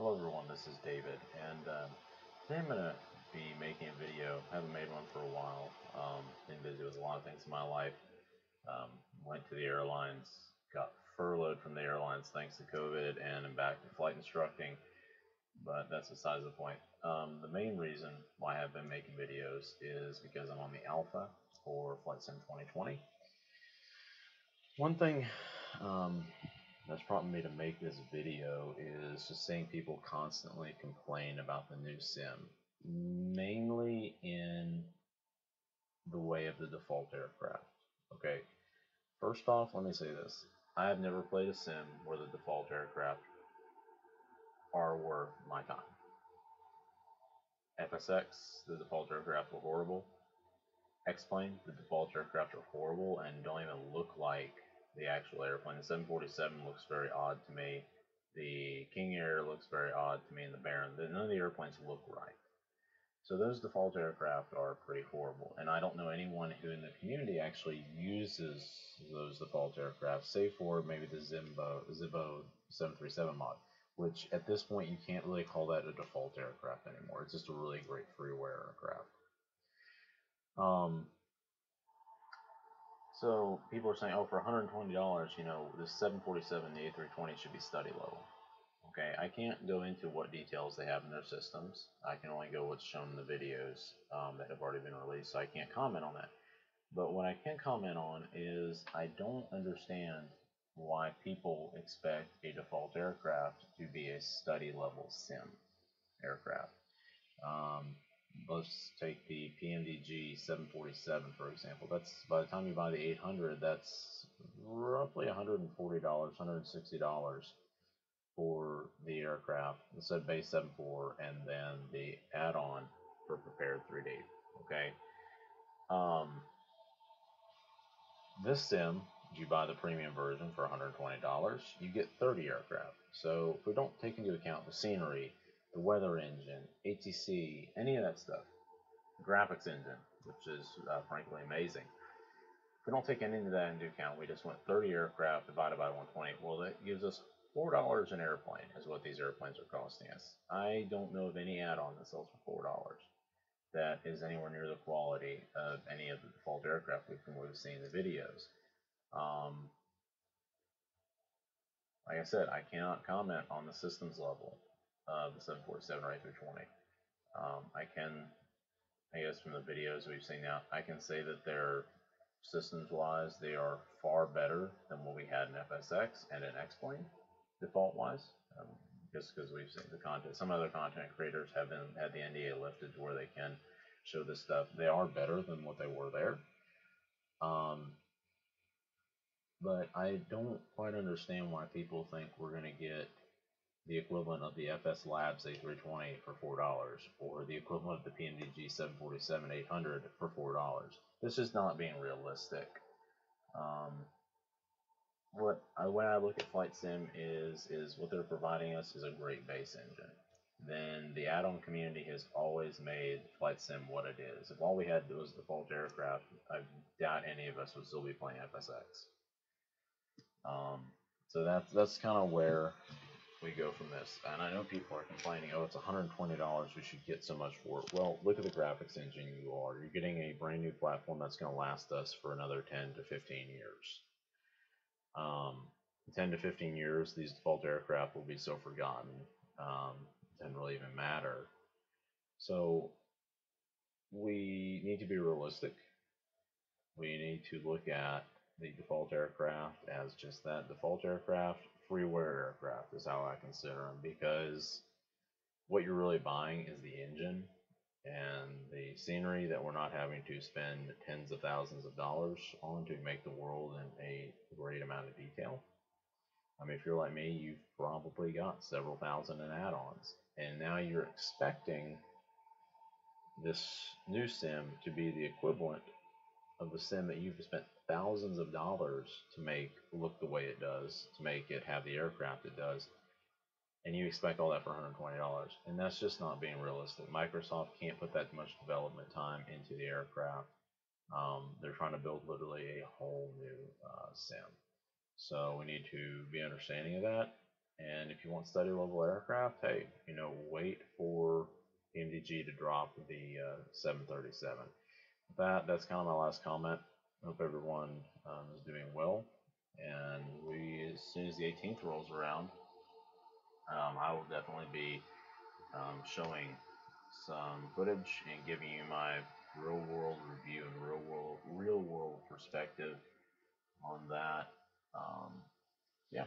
Hello everyone, this is David, and today I'm going to be making a video. I haven't made one for a while. Been busy with a lot of things in my life. Went to the airlines, got furloughed from the airlines thanks to COVID, and I'm back to flight instructing, but that's besides the point. The main reason why I've been making videos is because I'm on the alpha for Flight Sim 2020. One thing that's prompted me to make this video is just seeing people constantly complain about the new sim, mainly in the way of the default aircraft. Okay, first off, let me say this. I have never played a sim where the default aircraft are worth my time. FSX, the default aircraft were horrible. X-Plane, the default aircraft are horrible and don't even look like the actual airplane. The 747 looks very odd to me. The King Air looks very odd to me, and the Baron. None of the airplanes look right. So those default aircraft are pretty horrible, and I don't know anyone who in the community actually uses those default aircraft, save for maybe the Zibbo 737 mod, which at this point you can't really call that a default aircraft anymore. It's just a really great freeware aircraft. So people are saying, oh, for $120, this 747, the A320 should be study level. Okay, I can't go into what details they have in their systems. I can only go what's shown in the videos that have already been released, so I can't comment on that. But what I can comment on is I don't understand why people expect a default aircraft to be a study level sim aircraft. Let's take the PMDG 747 for example. That's, by the time you buy the 800, that's roughly $140, $160 for the aircraft, instead of base 7.4, and then the add-on for prepared 3D. Okay. This sim, if you buy the premium version for $120, you get 30 aircraft. So if we don't take into account the scenery, the weather engine, ATC, any of that stuff, graphics engine, which is frankly amazing. If we don't take any of that into account, we just went 30 aircraft divided by 120. Well, that gives us $4 an airplane is what these airplanes are costing us. I don't know of any add-on that sells for $4 that is anywhere near the quality of any of the default aircraft we've seen in the videos. Like I said, I cannot comment on the systems level of the 747 or A320. I can, I guess from the videos we've seen now, I can say that they're systems-wise, they are far better than what we had in FSX and in X-Plane, default-wise. Just because we've seen the content, some other content creators have had the NDA lifted to where they can show this stuff. They are better than what they were there. But I don't quite understand why people think we're going to get the equivalent of the FS Labs A320 for $4, or the equivalent of the PMDG 747 800 for $4. This is not being realistic. When I look at Flight Sim is what they're providing us is a great base engine. Then the add-on community has always made Flight Sim what it is. If all we had was default aircraft, I doubt any of us would still be playing FSX. So that's kind of where we go from this. And I know people are complaining, oh, it's $120, we should get so much for it. Well, look at the graphics engine you are. You're getting a brand new platform that's going to last us for another 10 to 15 years. 10 to 15 years, these default aircraft will be so forgotten. It doesn't really even matter. So we need to be realistic. We need to look at the default aircraft as just that, default aircraft. Freeware aircraft is how I consider them, because what you're really buying is the engine and the scenery that we're not having to spend tens of thousands of dollars on to make the world in a great amount of detail. I mean, if you're like me, you've probably got several thousand in add-ons, and now you're expecting this new sim to be the equivalent of the sim that you've spent thousands of dollars to make look the way it does, to make it have the aircraft it does, and you expect all that for $120, and that's just not being realistic. Microsoft can't put that much development time into the aircraft. They're trying to build literally a whole new sim, so we need to be understanding of that. And if you want study level aircraft, hey, wait for MDG to drop the 737. With that's kind of my last comment. Hope everyone is doing well. And as soon as the 18th rolls around, I will definitely be showing some footage and giving you my real world review and real world perspective on that. Um, yeah,